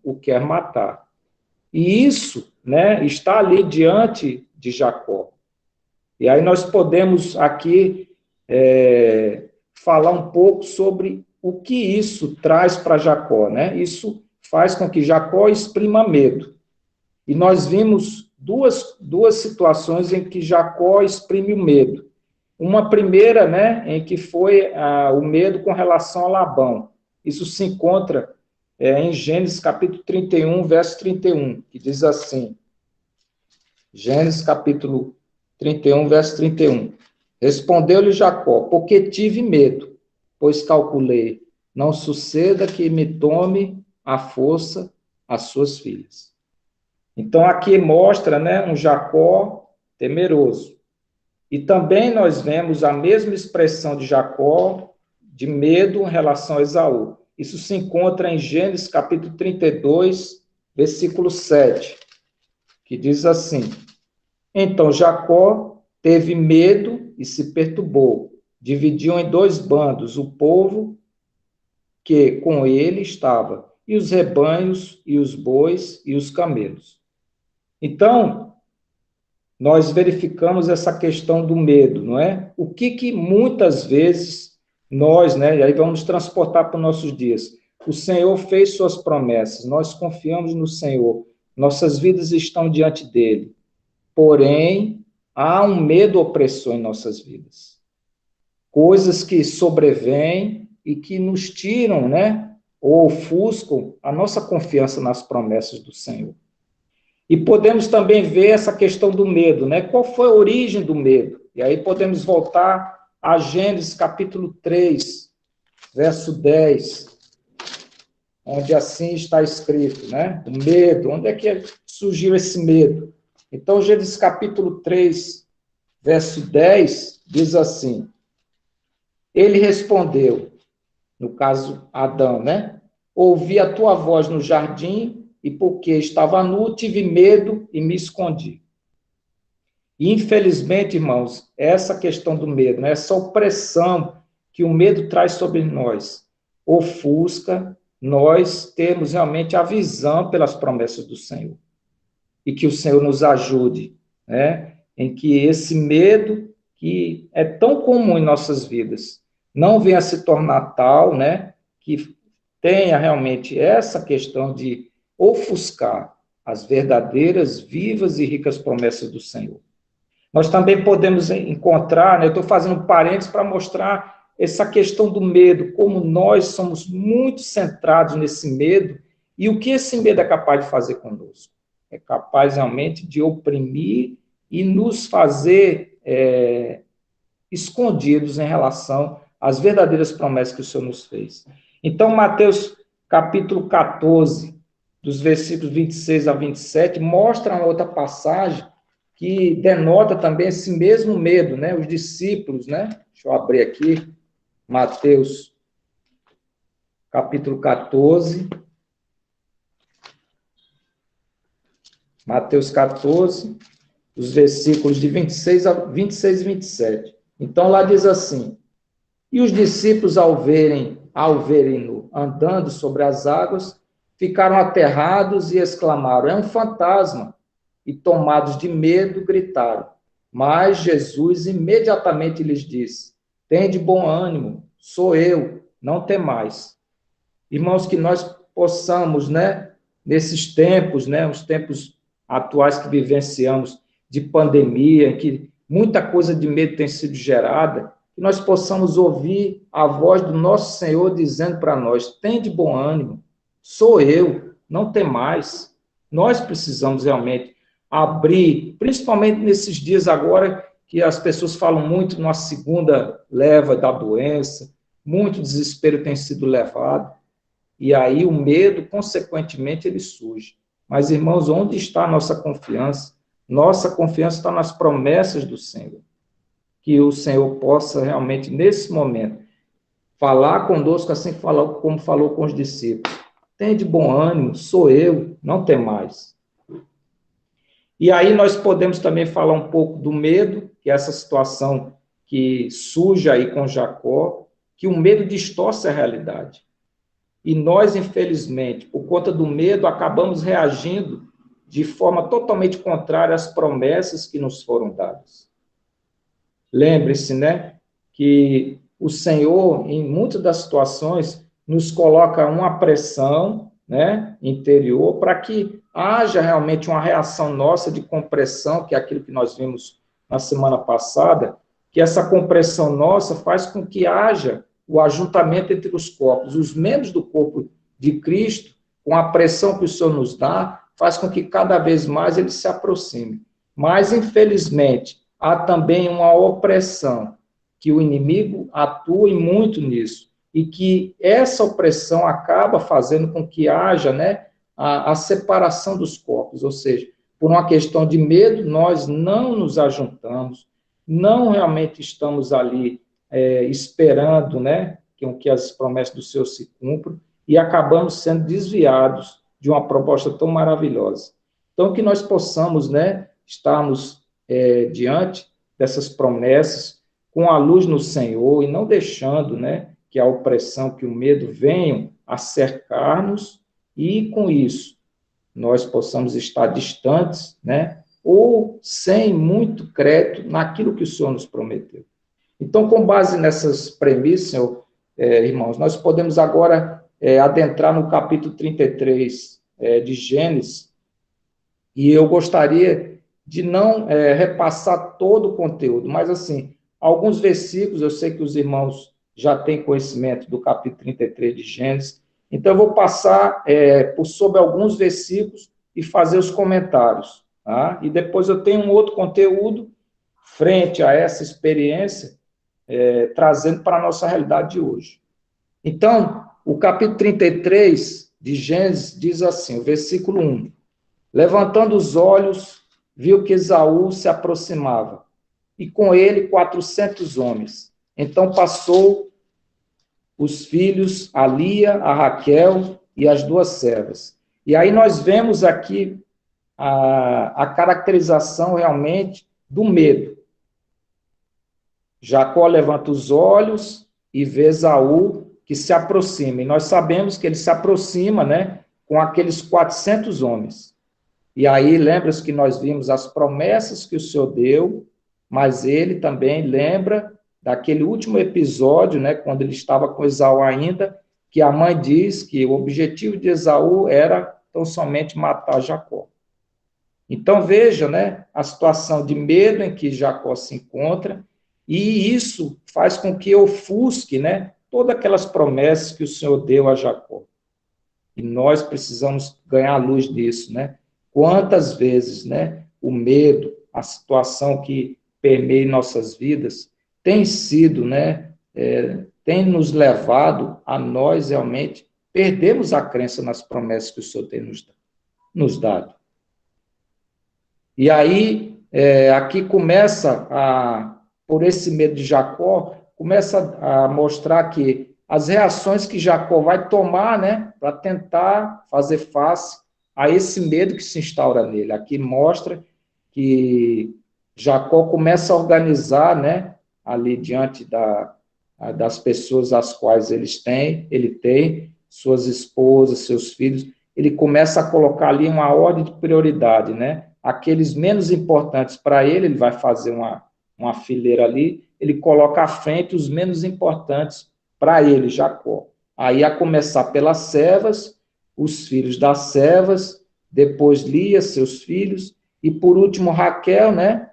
o quer matar. E isso, né, está ali diante de Jacó. E aí nós podemos aqui falar um pouco sobre o que isso traz para Jacó, né? Isso faz com que Jacó exprima medo. E nós vimos duas situações em que Jacó exprime o medo. Uma primeira, né, em que foi o medo com relação a Labão. Isso se encontra em Gênesis capítulo 31, verso 31, que diz assim, Gênesis capítulo 31, verso 31. Respondeu-lhe Jacó, porque tive medo, pois calculei, não suceda que me tome à força as suas filhas. Então, aqui mostra, né, um Jacó temeroso. E também nós vemos a mesma expressão de Jacó, de medo em relação a Esaú. Isso se encontra em Gênesis capítulo 32, versículo 7, que diz assim, então Jacó teve medo e se perturbou, dividiu em dois bandos o povo que com ele estava, e os rebanhos, e os bois, e os camelos. Então, nós verificamos essa questão do medo, não é? O que muitas vezes nós, né, e aí vamos transportar para os nossos dias, o Senhor fez suas promessas, nós confiamos no Senhor, nossas vidas estão diante dele, porém, há um medo opressor em nossas vidas. Coisas que sobrevêm e que nos tiram, né, ou ofuscam a nossa confiança nas promessas do Senhor. E podemos também ver essa questão do medo, né? Qual foi a origem do medo? E aí podemos voltar a Gênesis capítulo 3, verso 10, onde assim está escrito, né? O medo, onde é que surgiu esse medo? Então, Gênesis capítulo 3, verso 10, diz assim, ele respondeu, no caso Adão, né? Ouvi a tua voz no jardim, e porque estava nu, tive medo e me escondi. E, infelizmente, irmãos, essa questão do medo, né, essa opressão que o medo traz sobre nós, ofusca nós termos realmente a visão pelas promessas do Senhor. E que o Senhor nos ajude, né, em que esse medo, que é tão comum em nossas vidas, não venha a se tornar tal, né, que tenha realmente essa questão de ofuscar as verdadeiras, vivas e ricas promessas do Senhor. Nós também podemos encontrar, né, eu estou fazendo parênteses para mostrar essa questão do medo, como nós somos muito centrados nesse medo, e o que esse medo é capaz de fazer conosco. É capaz realmente de oprimir e nos fazer escondidos em relação às verdadeiras promessas que o Senhor nos fez. Então, Mateus capítulo 14, dos versículos 26 a 27, mostra uma outra passagem que denota também esse mesmo medo, né? Os discípulos, né? Deixa eu abrir aqui, Mateus capítulo 14. Mateus 14, os versículos de 26 e 27. Então, lá diz assim, e os discípulos, ao verem-no andando sobre as águas, ficaram aterrados e exclamaram, é um fantasma. E tomados de medo, gritaram. Mas Jesus imediatamente lhes disse, tende bom ânimo, sou eu, não temais. Irmãos, que nós possamos, né, nesses tempos, né, os tempos atuais que vivenciamos de pandemia, em que muita coisa de medo tem sido gerada, que nós possamos ouvir a voz do nosso Senhor dizendo para nós, tende bom ânimo, sou eu, não temais. Nós precisamos realmente abrir, principalmente nesses dias agora que as pessoas falam muito numa segunda leva da doença, muito desespero tem sido levado, e aí o medo, consequentemente, ele surge. Mas, irmãos, onde está a nossa confiança? Nossa confiança está nas promessas do Senhor. Que o Senhor possa realmente, nesse momento, falar conosco assim como falou com os discípulos. Tende bom ânimo, sou eu, não temais. E aí nós podemos também falar um pouco do medo, que é essa situação que surge aí com Jacó, que o medo distorce a realidade. E nós, infelizmente, por conta do medo, acabamos reagindo de forma totalmente contrária às promessas que nos foram dadas. Lembre-se, né, que o Senhor, em muitas das situações, nos coloca uma pressão, né, interior, para que haja realmente uma reação nossa de compressão, que é aquilo que nós vimos na semana passada, que essa compressão nossa faz com que haja o ajuntamento entre os corpos. Os membros do corpo de Cristo, com a pressão que o Senhor nos dá, faz com que cada vez mais ele se aproxime. Mas, infelizmente, há também uma opressão, que o inimigo atua muito nisso, e que essa opressão acaba fazendo com que haja, né, a separação dos corpos, ou seja, por uma questão de medo, nós não nos ajuntamos, não realmente estamos ali esperando, né, que as promessas do Senhor se cumpram, e acabamos sendo desviados de uma proposta tão maravilhosa. Então, que nós possamos, né, estarmos diante dessas promessas, com a luz no Senhor, e não deixando, né, que a opressão, que o medo venham a cercar-nos, e com isso nós possamos estar distantes, né, ou sem muito crédito naquilo que o Senhor nos prometeu. Então, com base nessas premissas, Senhor, irmãos, nós podemos agora adentrar no capítulo 33 de Gênesis, e eu gostaria de não repassar todo o conteúdo, mas, assim, alguns versículos, eu sei que os irmãos já têm conhecimento do capítulo 33 de Gênesis, então eu vou passar sobre alguns versículos e fazer os comentários, tá? E depois eu tenho um outro conteúdo frente a essa experiência, trazendo para a nossa realidade de hoje. Então, o capítulo 33 de Gênesis diz assim, o versículo 1, levantando os olhos, viu que Esaú se aproximava, e com ele 400 homens. Então passou os filhos, a Lia, a Raquel e as duas servas. E aí nós vemos aqui a caracterização realmente do medo. Jacó levanta os olhos e vê Esaú que se aproxima. E nós sabemos que ele se aproxima, né, com aqueles 400 homens. E aí lembra-se que nós vimos as promessas que o Senhor deu, mas ele também lembra daquele último episódio, né, quando ele estava com Esaú ainda, que a mãe diz que o objetivo de Esaú era tão somente matar Jacó. Então veja, né, a situação de medo em que Jacó se encontra, e isso faz com que ofusque, né, todas aquelas promessas que o Senhor deu a Jacó. E nós precisamos ganhar luz disso, né? Quantas vezes, né, o medo, a situação que permeia nossas vidas, tem sido, né, tem nos levado a nós realmente perdermos a crença nas promessas que o Senhor tem nos dado. E aí, aqui começa, por esse medo de Jacó, começa a mostrar que as reações que Jacó vai tomar, né, para tentar fazer face a esse medo que se instaura nele. Aqui mostra que Jacó começa a organizar, né, ali diante das pessoas às quais ele tem, suas esposas, seus filhos, ele começa a colocar ali uma ordem de prioridade, né? Aqueles menos importantes para ele vai fazer uma fileira ali, ele coloca à frente os menos importantes para ele, Jacó. Aí, a começar pelas servas, os filhos das servas, depois Lia, seus filhos, e por último Raquel, né?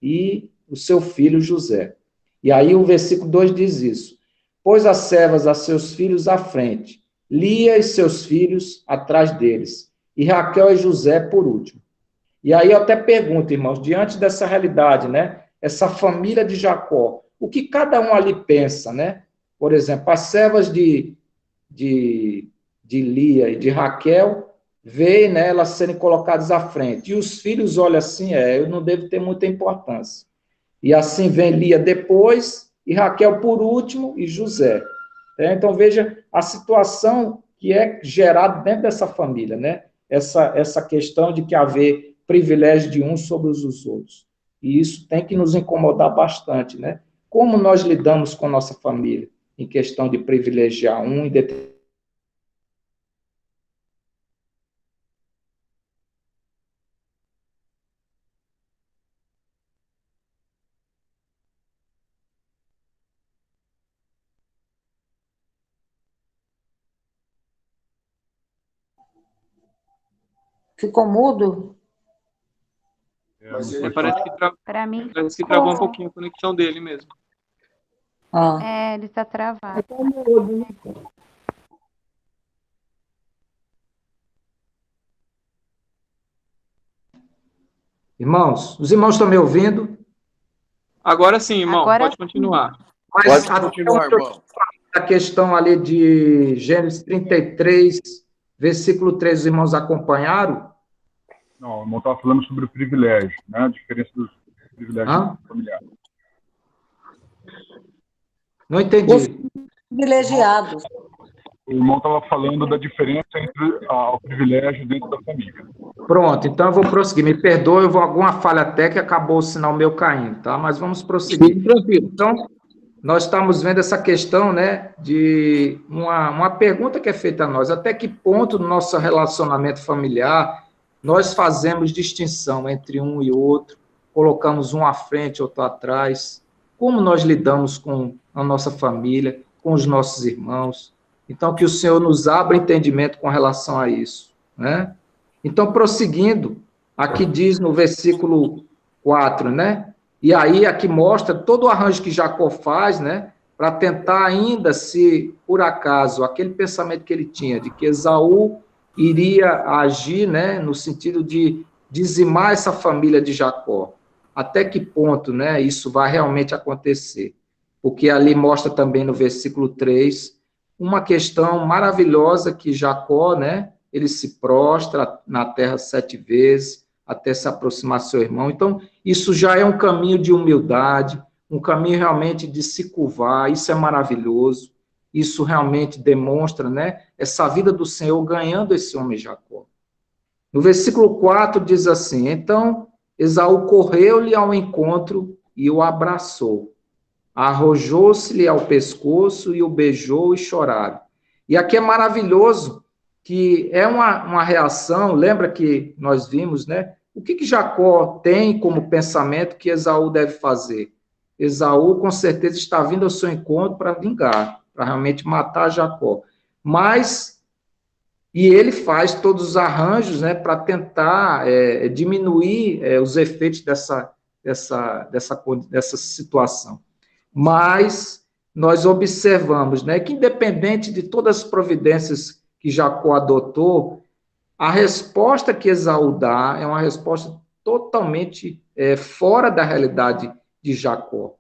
E o seu filho José. E aí o versículo 2 diz isso. Pôs as servas a seus filhos à frente, Lia e seus filhos atrás deles, e Raquel e José por último. E aí eu até pergunto, irmãos, diante dessa realidade, né? Essa família de Jacó, o que cada um ali pensa, né? Por exemplo, as servas de Lia e de Raquel, vê, né, elas serem colocadas à frente. E os filhos olham assim, eu não devo ter muita importância. E assim vem Lia depois, e Raquel por último, e José. Então, veja a situação que é gerada dentro dessa família, né? Essa questão de que haver privilégio de uns sobre os outros. E isso tem que nos incomodar bastante, né? Como nós lidamos com a nossa família, em questão de privilegiar um e Ficou mudo? Parece que travou um pouquinho a conexão dele mesmo. Ele está travado. Irmãos, os irmãos estão me ouvindo? Agora sim, irmão, pode continuar. Mas pode continuar, irmão. A questão ali de Gênesis 33, versículo 3, os irmãos acompanharam? Não, o irmão estava falando sobre o privilégio, né? A diferença dos privilégios familiares. Não entendi. Os privilegiados. O irmão estava falando da diferença entre o privilégio dentro da família. Pronto, então eu vou prosseguir. Me perdoe, eu vou alguma falha até que acabou o sinal meu caindo, tá? Mas vamos prosseguir. Então, nós estamos vendo essa questão, né, de uma pergunta que é feita a nós. Até que ponto no nosso relacionamento familiar nós fazemos distinção entre um e outro, colocamos um à frente, outro atrás? Como nós lidamos com a nossa família, com os nossos irmãos? Então, que o Senhor nos abra entendimento com relação a isso, né? Então, prosseguindo, aqui diz no versículo 4, né? E aí, aqui mostra todo o arranjo que Jacó faz, né? Para tentar ainda, se por acaso, aquele pensamento que ele tinha, de que Esaú iria agir, né? No sentido de dizimar essa família de Jacó. Até que ponto, né? Isso vai realmente acontecer? Porque ali mostra também no versículo 3, uma questão maravilhosa que Jacó, né? Ele se prostra na terra 7 vezes, até se aproximar do seu irmão. Então, isso já é um caminho de humildade, um caminho realmente de se curvar, isso é maravilhoso, isso realmente demonstra, né, essa vida do Senhor ganhando esse homem Jacó. No versículo 4 diz assim, então Esaú correu-lhe ao encontro e o abraçou, arrojou-se-lhe ao pescoço e o beijou e choraram. E aqui é maravilhoso, que é uma reação, lembra que nós vimos, né? O que Jacó tem como pensamento que Esaú deve fazer? Esaú, com certeza, está vindo ao seu encontro para vingar, para realmente matar Jacó. E ele faz todos os arranjos, né, para tentar diminuir os efeitos dessa situação. Mas nós observamos, né, que independente de todas as providências que Jacó adotou, a resposta que Esaú dá é uma resposta totalmente fora da realidade de Jacó.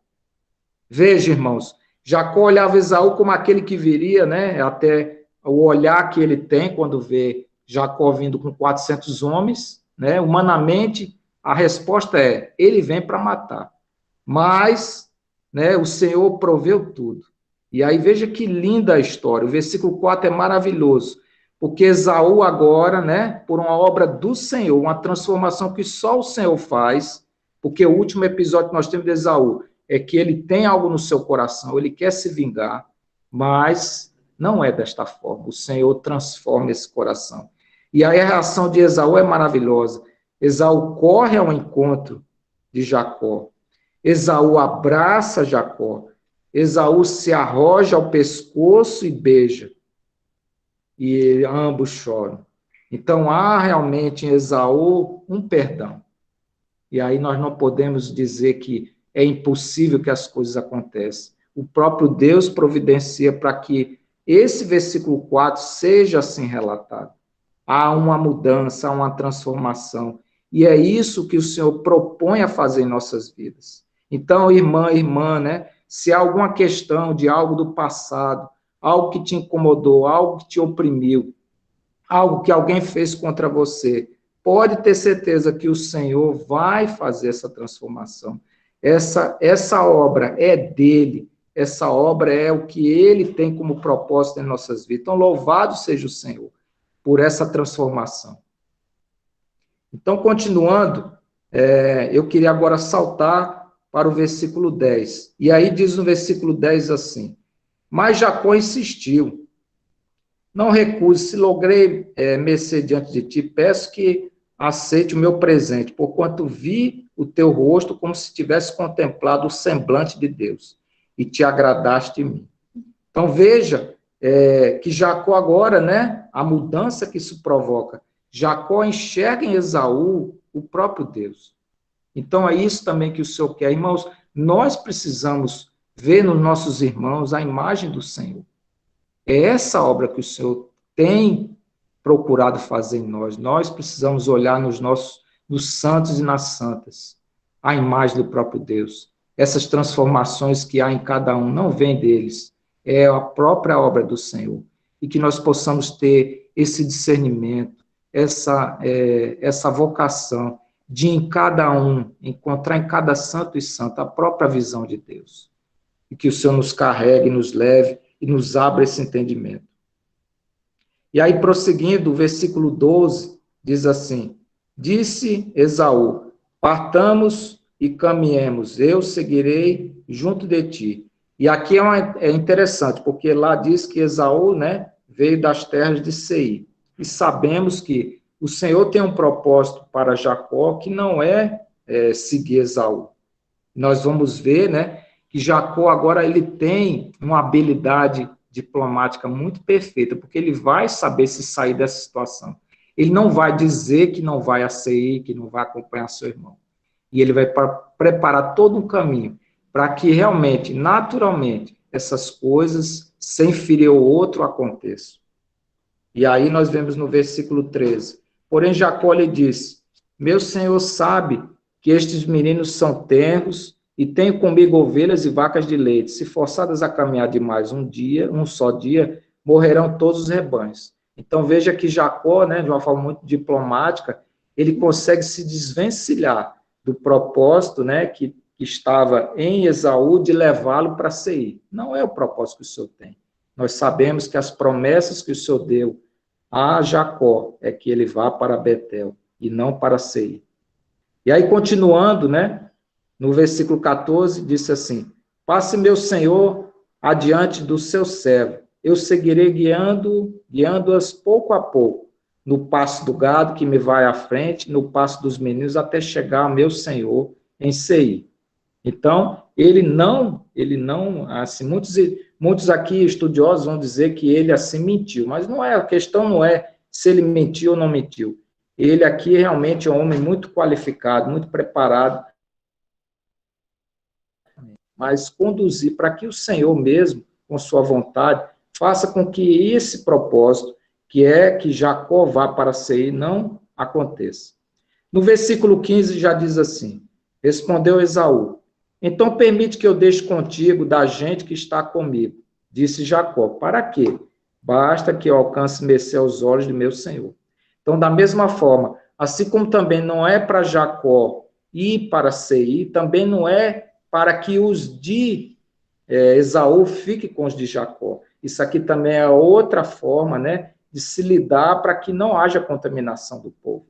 Veja, irmãos, Jacó olhava Esaú como aquele que viria, né, até o olhar que ele tem quando vê Jacó vindo com 400 homens, né, humanamente, a resposta é, ele vem para matar. Mas, né, o Senhor proveu tudo. E aí veja que linda a história, o versículo 4 é maravilhoso, porque Esaú agora, né, por uma obra do Senhor, uma transformação que só o Senhor faz, porque o último episódio que nós temos de Esaú é que ele tem algo no seu coração, ele quer se vingar, mas não é desta forma, o Senhor transforma esse coração. E aí a reação de Esaú é maravilhosa, Esaú corre ao encontro de Jacó, Esaú abraça Jacó, Esaú se arroja ao pescoço e beija, e ambos choram. Então, há realmente em Esaú um perdão. E aí nós não podemos dizer que é impossível que as coisas aconteçam. O próprio Deus providencia para que esse versículo 4 seja assim relatado. Há uma mudança, há uma transformação. E é isso que o Senhor propõe a fazer em nossas vidas. Então, irmã, né? Se há alguma questão de algo do passado, algo que te incomodou, algo que te oprimiu, algo que alguém fez contra você, pode ter certeza que o Senhor vai fazer essa transformação. Essa obra é dele, essa obra é o que ele tem como propósito em nossas vidas. Então, louvado seja o Senhor por essa transformação. Então, continuando, eu queria agora saltar para o versículo 10. E aí diz no versículo 10 assim, mas Jacó insistiu, não recuse, se logrei mercê diante de ti, peço que aceite o meu presente, porquanto vi o teu rosto como se tivesse contemplado o semblante de Deus, e te agradaste em mim. Então veja que Jacó agora, né, a mudança que isso provoca, Jacó enxerga em Esaú o próprio Deus. Então, é isso também que o Senhor quer. Irmãos, nós precisamos ver nos nossos irmãos a imagem do Senhor. É essa obra que o Senhor tem procurado fazer em nós. Nós precisamos olhar nos santos e nas santas, a imagem do próprio Deus. Essas transformações que há em cada um não vêm deles, é a própria obra do Senhor. E que nós possamos ter esse discernimento, essa vocação de em cada um, encontrar em cada santo e santa a própria visão de Deus. E que o Senhor nos carregue, nos leve e nos abra esse entendimento. E aí, prosseguindo, o versículo 12 diz assim: disse Esaú, partamos e caminhemos, eu seguirei junto de ti. E aqui é interessante, porque lá diz que Esaú, né, veio das terras de Seir. E sabemos que o Senhor tem um propósito para Jacó que não é seguir Esaú. Nós vamos ver, né, que Jacó agora ele tem uma habilidade diplomática muito perfeita, porque ele vai saber se sair dessa situação. Ele não vai dizer que não vai a Seir, que não vai acompanhar seu irmão. E ele vai preparar todo um caminho para que realmente, naturalmente, essas coisas, sem ferir o outro, aconteçam. E aí nós vemos no versículo 13. Porém, Jacó lhe disse: meu senhor sabe que estes meninos são tenros e tenho comigo ovelhas e vacas de leite. Se forçadas a caminhar demais um só dia, morrerão todos os rebanhos. Então, veja que Jacó, né, de uma forma muito diplomática, ele consegue se desvencilhar do propósito, né, que estava em Esaú de levá-lo para Seir. Não é o propósito que o Senhor tem. Nós sabemos que as promessas que o Senhor deu a Jacó é que ele vá para Betel e não para Seir. E aí, continuando, né, no versículo 14, disse assim: passe meu senhor adiante do seu servo, eu seguirei guiando-as pouco a pouco, no passo do gado que me vai à frente, no passo dos meninos, até chegar ao meu senhor em Seir. Então, ele não, assim, muitos aqui estudiosos vão dizer que ele assim mentiu, mas não é, a questão não é se ele mentiu ou não mentiu. Ele aqui realmente é um homem muito qualificado, muito preparado, mas conduzir para que o Senhor mesmo, com sua vontade, faça com que esse propósito, que é que Jacó vá para Seir, não aconteça. No versículo 15 já diz assim: respondeu Esaú: então permite que eu deixe contigo da gente que está comigo. Disse Jacó: para quê? Basta que eu alcance mercê aos olhos de meu senhor. Então, da mesma forma, assim como também não é para Jacó ir para Seir, também não é para que os de Esaú fiquem com os de Jacó. Isso aqui também é outra forma, né, de se lidar para que não haja contaminação do povo.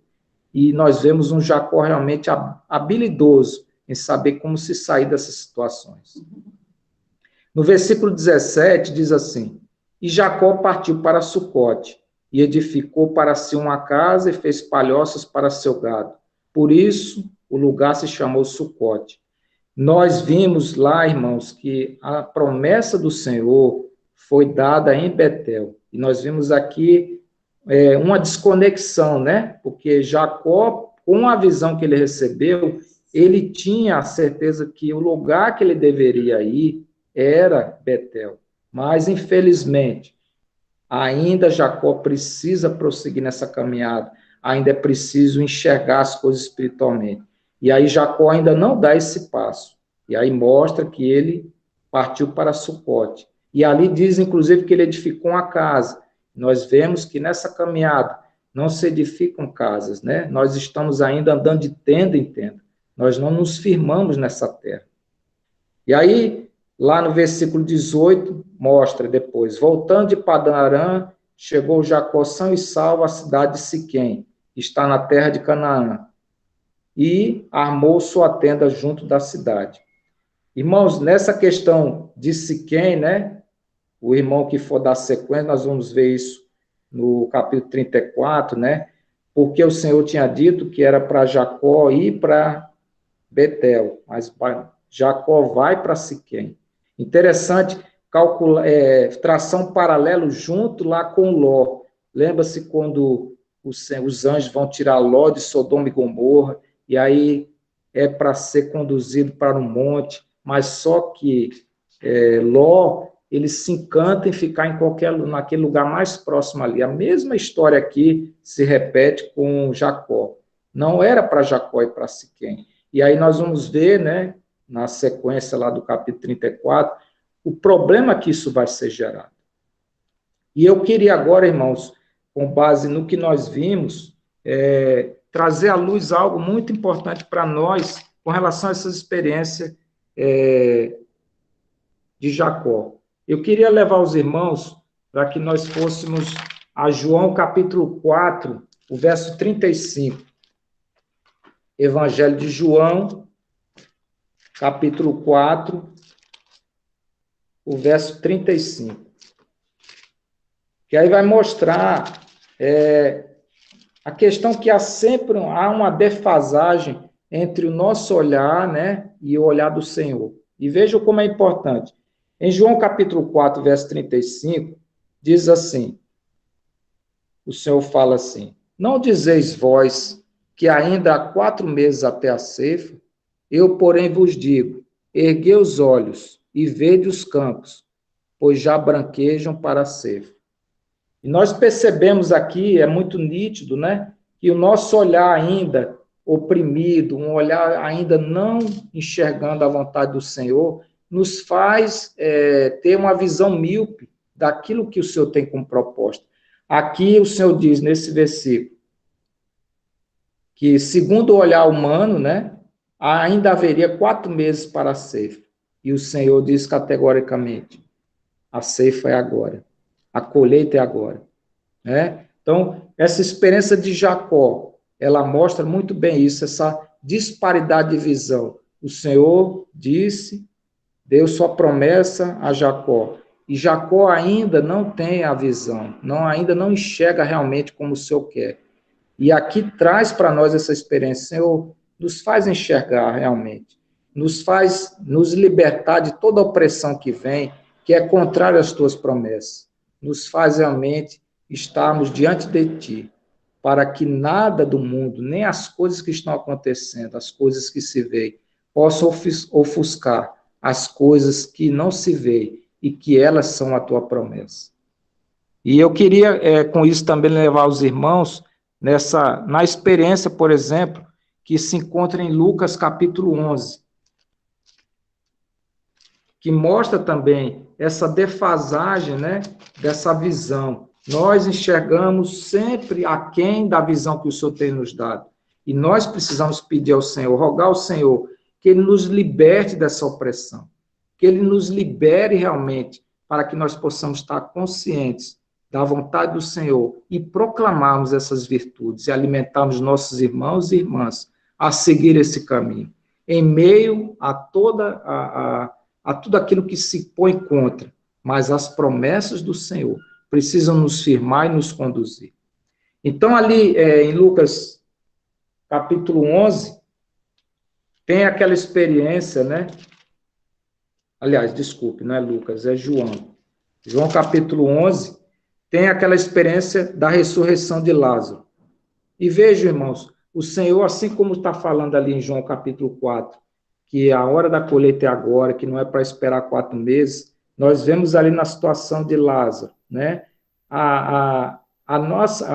E nós vemos um Jacó realmente habilidoso em saber como se sair dessas situações. No versículo 17 diz assim: e Jacó partiu para Sucote, e edificou para si uma casa e fez palhoças para seu gado. Por isso, o lugar se chamou Sucote. Nós vimos lá, irmãos, que a promessa do Senhor foi dada em Betel. E nós vimos aqui uma desconexão, né? Porque Jacó, com a visão que ele recebeu, ele tinha a certeza que o lugar que ele deveria ir era Betel. Mas, infelizmente, ainda Jacó precisa prosseguir nessa caminhada, ainda é preciso enxergar as coisas espiritualmente. E aí Jacó ainda não dá esse passo. E aí mostra que ele partiu para Sucote. E ali diz, inclusive, que ele edificou uma casa. Nós vemos que nessa caminhada não se edificam casas, né? Nós estamos ainda andando de tenda em tenda. Nós não nos firmamos nessa terra. E aí, lá no versículo 18, mostra depois: voltando de Padã Arã, chegou Jacó são e salvo à cidade de Siquém, que está na terra de Canaã, e armou sua tenda junto da cidade. Irmãos, nessa questão de Siquém, né, o irmão que for dar sequência, nós vamos ver isso no capítulo 34, né, porque o Senhor tinha dito que era para Jacó ir para Betel, mas Jacó vai para Siquém. Interessante, traçar um paralelo junto lá com Ló. Lembra-se quando os anjos vão tirar Ló de Sodoma e Gomorra, e aí é para ser conduzido para um monte, mas só que Ló, ele se encanta em ficar naquele lugar mais próximo ali. A mesma história aqui se repete com Jacó. Não era para Jacó ir para Siquém. E aí nós vamos ver, né, na sequência lá do capítulo 34, o problema que isso vai ser gerado. E eu queria agora, irmãos, com base no que nós vimos, trazer à luz algo muito importante para nós com relação a essas experiências de Jacó. Eu queria levar os irmãos para que nós fôssemos a João capítulo 4, o verso 35. Evangelho de João, capítulo 4, o verso 35. Que aí vai mostrar a questão que há uma defasagem entre o nosso olhar, né, e o olhar do Senhor. E vejam como é importante. Em João capítulo 4, verso 35, diz assim, o Senhor fala assim, não dizeis vós que ainda há 4 meses até a ceifa? Eu, porém, vos digo, erguei os olhos e vede os campos, pois já branquejam para a ceifa. E nós percebemos aqui, é muito nítido, né, que o nosso olhar ainda oprimido, um olhar ainda não enxergando a vontade do Senhor, nos faz ter uma visão míope daquilo que o Senhor tem como proposta. Aqui o Senhor diz, nesse versículo, que segundo o olhar humano, né, ainda haveria 4 meses para a ceifa. E o Senhor diz categoricamente, a ceifa é agora, a colheita é agora. Né? Então, essa experiência de Jacó, ela mostra muito bem isso, essa disparidade de visão. O Senhor disse, deu sua promessa a Jacó, e Jacó ainda não tem a visão, ainda não enxerga realmente como o Senhor quer. E aqui traz para nós essa experiência, Senhor, nos faz enxergar realmente, nos faz nos libertar de toda a opressão que vem, que é contrária às tuas promessas, nos faz realmente estarmos diante de ti, para que nada do mundo, nem as coisas que estão acontecendo, as coisas que se veem, possam ofuscar as coisas que não se veem e que elas são a tua promessa. E eu queria, com isso, também levar os irmãos na experiência, por exemplo, que se encontra em Lucas capítulo 11, que mostra também essa defasagem, né, dessa visão. Nós enxergamos sempre aquém da visão que o Senhor tem nos dado. E nós precisamos pedir ao Senhor, rogar ao Senhor, que Ele nos liberte dessa opressão, que Ele nos libere realmente, para que nós possamos estar conscientes da vontade do Senhor e proclamarmos essas virtudes e alimentarmos nossos irmãos e irmãs a seguir esse caminho, em meio a tudo aquilo que se põe contra, mas as promessas do Senhor precisam nos firmar e nos conduzir. Então, ali em Lucas capítulo 11, tem aquela experiência, né? Aliás, desculpe, não é Lucas, é João. João capítulo 11, tem aquela experiência da ressurreição de Lázaro. E vejam, irmãos, o Senhor, assim como está falando ali em João capítulo 4, que a hora da colheita é agora, que não é para esperar 4 meses, nós vemos ali na situação de Lázaro, né?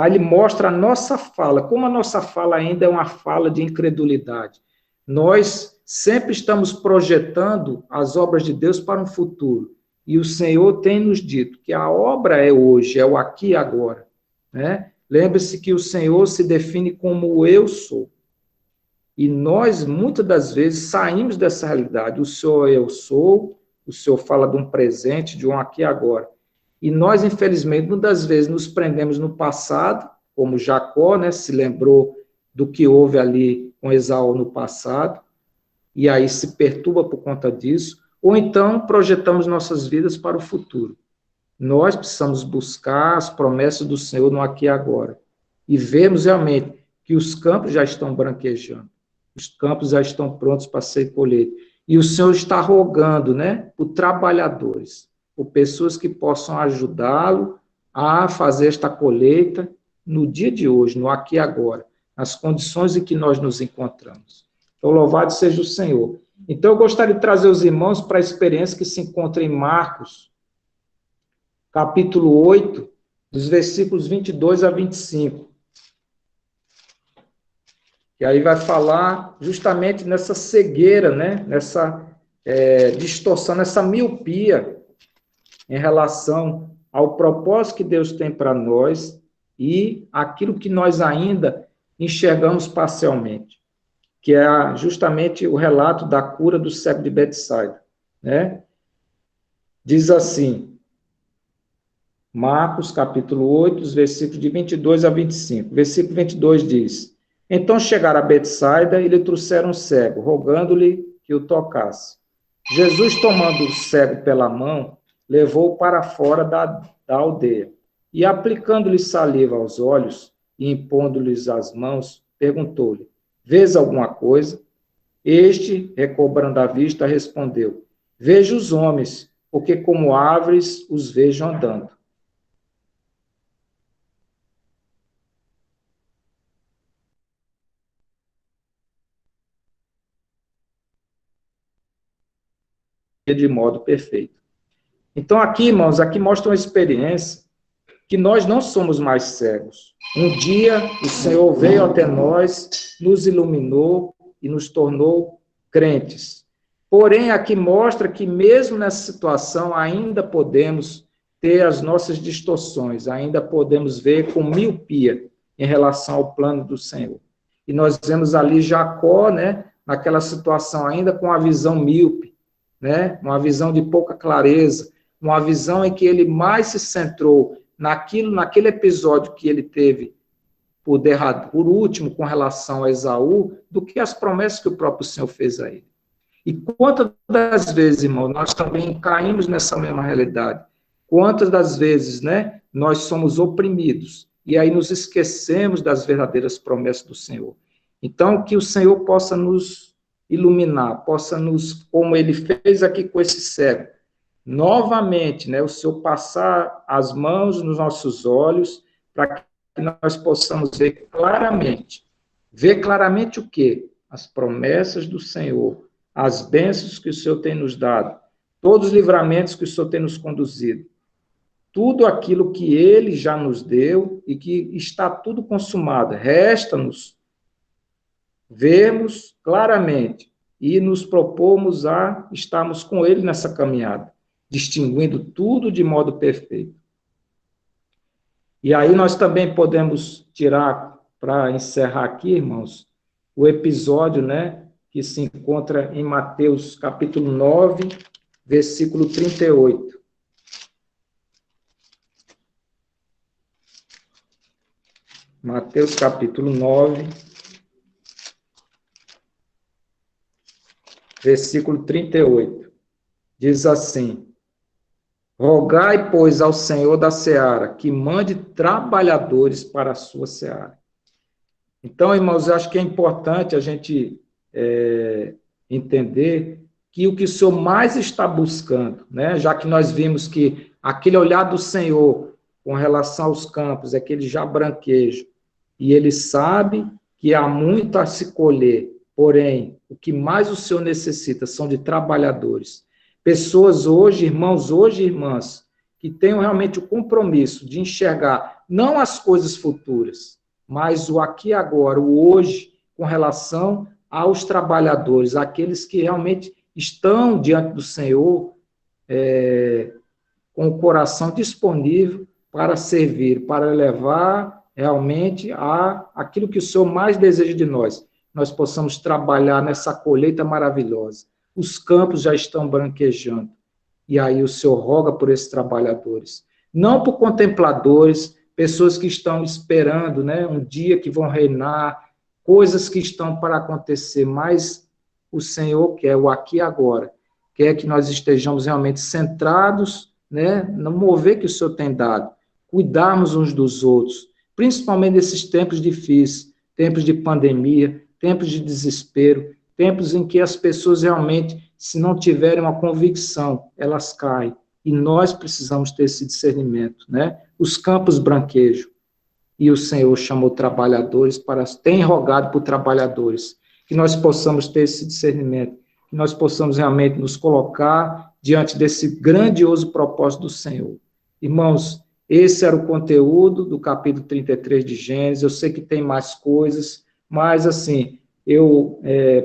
Ele mostra a nossa fala, como a nossa fala ainda é uma fala de incredulidade. Nós sempre estamos projetando as obras de Deus para um futuro, e o Senhor tem nos dito que a obra é hoje, é o aqui e agora, né? Lembre-se que o Senhor se define como o eu sou. E nós, muitas das vezes, saímos dessa realidade. O Senhor eu sou, o Senhor fala de um presente, de um aqui e agora. E nós, infelizmente, muitas das vezes nos prendemos no passado, como Jacó, né, se lembrou do que houve ali com Esaú no passado, e aí se perturba por conta disso, ou então projetamos nossas vidas para o futuro. Nós precisamos buscar as promessas do Senhor no aqui e agora, e vermos realmente que os campos já estão branquejando, os campos já estão prontos para ser colhidos, e o Senhor está rogando, né, por trabalhadores, por pessoas que possam ajudá-lo a fazer esta colheita, no dia de hoje, no aqui e agora, nas condições em que nós nos encontramos. Então, louvado seja o Senhor. Então, eu gostaria de trazer os irmãos para a experiência que se encontra em Marcos, capítulo 8, dos versículos 22 a 25. E aí vai falar justamente nessa cegueira, né? Nessa distorção, nessa miopia em relação ao propósito que Deus tem para nós e aquilo que nós ainda enxergamos parcialmente, que é justamente o relato da cura do cego de Betsaida, né? Diz assim, Marcos, capítulo 8, os versículos de 22 a 25. Versículo 22 diz: Então chegaram a Betsaida e lhe trouxeram um cego, rogando-lhe que o tocasse. Jesus, tomando o cego pela mão, levou-o para fora da aldeia, e aplicando-lhe saliva aos olhos e impondo-lhes as mãos, perguntou-lhe: Vês alguma coisa? Este, recobrando a vista, respondeu: Vejo os homens, porque como árvores os vejo andando. De modo perfeito. Então, aqui, irmãos, aqui mostra uma experiência que nós não somos mais cegos. Um dia, o Senhor veio até nós, nos iluminou e nos tornou crentes. Porém, aqui mostra que mesmo nessa situação, ainda podemos ter as nossas distorções, ainda podemos ver com miopia em relação ao plano do Senhor. E nós vemos ali Jacó, né, naquela situação ainda com a visão míope, né, uma visão de pouca clareza, uma visão em que ele mais se centrou naquele episódio que ele teve por último com relação a Esaú, do que as promessas que o próprio Senhor fez a ele. E quantas das vezes, irmão, nós também caímos nessa mesma realidade? Quantas das vezes, né, nós somos oprimidos e aí nos esquecemos das verdadeiras promessas do Senhor? Então, que o Senhor possa nos iluminar, possa nos, como ele fez aqui com esse cego, novamente, né, o Senhor passar as mãos nos nossos olhos para que nós possamos ver claramente. Ver claramente o quê? As promessas do Senhor, as bênçãos que o Senhor tem nos dado, todos os livramentos que o Senhor tem nos conduzido, tudo aquilo que Ele já nos deu e que está tudo consumado. Resta-nos vermos claramente e nos propomos a estarmos com Ele nessa caminhada, distinguindo tudo de modo perfeito. E aí nós também podemos tirar, para encerrar aqui, irmãos, o episódio, né, que se encontra em Mateus, capítulo 9, versículo 38. Mateus, capítulo 9, versículo 38. Diz assim: Rogai, pois, ao Senhor da seara, que mande trabalhadores para a sua seara. Então, irmãos, eu acho que é importante a gente entender que o que o Senhor mais está buscando, né, já que nós vimos que aquele olhar do Senhor com relação aos campos é aquele já branquejo, e ele sabe que há muito a se colher, porém, o que mais o Senhor necessita são de trabalhadores. Pessoas hoje, irmãos, hoje, irmãs, que tenham realmente o compromisso de enxergar não as coisas futuras, mas o aqui e agora, o hoje, com relação aos trabalhadores, aqueles que realmente estão diante do Senhor, com o coração disponível para servir, para levar realmente aquilo que o Senhor mais deseja de nós. Nós possamos trabalhar nessa colheita maravilhosa. Os campos já estão branquejando. E aí o Senhor roga por esses trabalhadores. Não por contempladores, pessoas que estão esperando, né, um dia que vão reinar, coisas que estão para acontecer, mas o Senhor quer o aqui e agora. Quer que nós estejamos realmente centrados, né, no mover que o Senhor tem dado. Cuidarmos uns dos outros, principalmente nesses tempos difíceis, tempos de pandemia, tempos de desespero, tempos em que as pessoas realmente, se não tiverem uma convicção, elas caem. E nós precisamos ter esse discernimento, né? Os campos branquejam. e o Senhor chamou trabalhadores tem rogado por trabalhadores, que nós possamos ter esse discernimento, que nós possamos realmente nos colocar diante desse grandioso propósito do Senhor. Irmãos, esse era o conteúdo do capítulo 33 de Gênesis. Eu sei que tem mais coisas, mas, assim,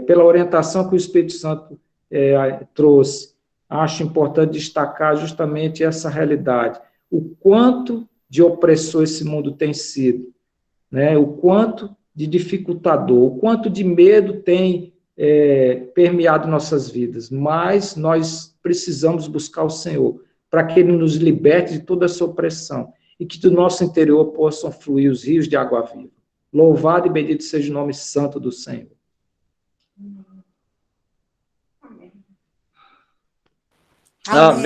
pela orientação que o Espírito Santo trouxe, acho importante destacar justamente essa realidade. O quanto de opressor esse mundo tem sido, né? O quanto de dificultador, o quanto de medo tem permeado nossas vidas. Mas nós precisamos buscar o Senhor, para que Ele nos liberte de toda essa opressão, e que do nosso interior possam fluir os rios de água viva. Louvado e bendito seja o nome santo do Senhor. Amém. Amém.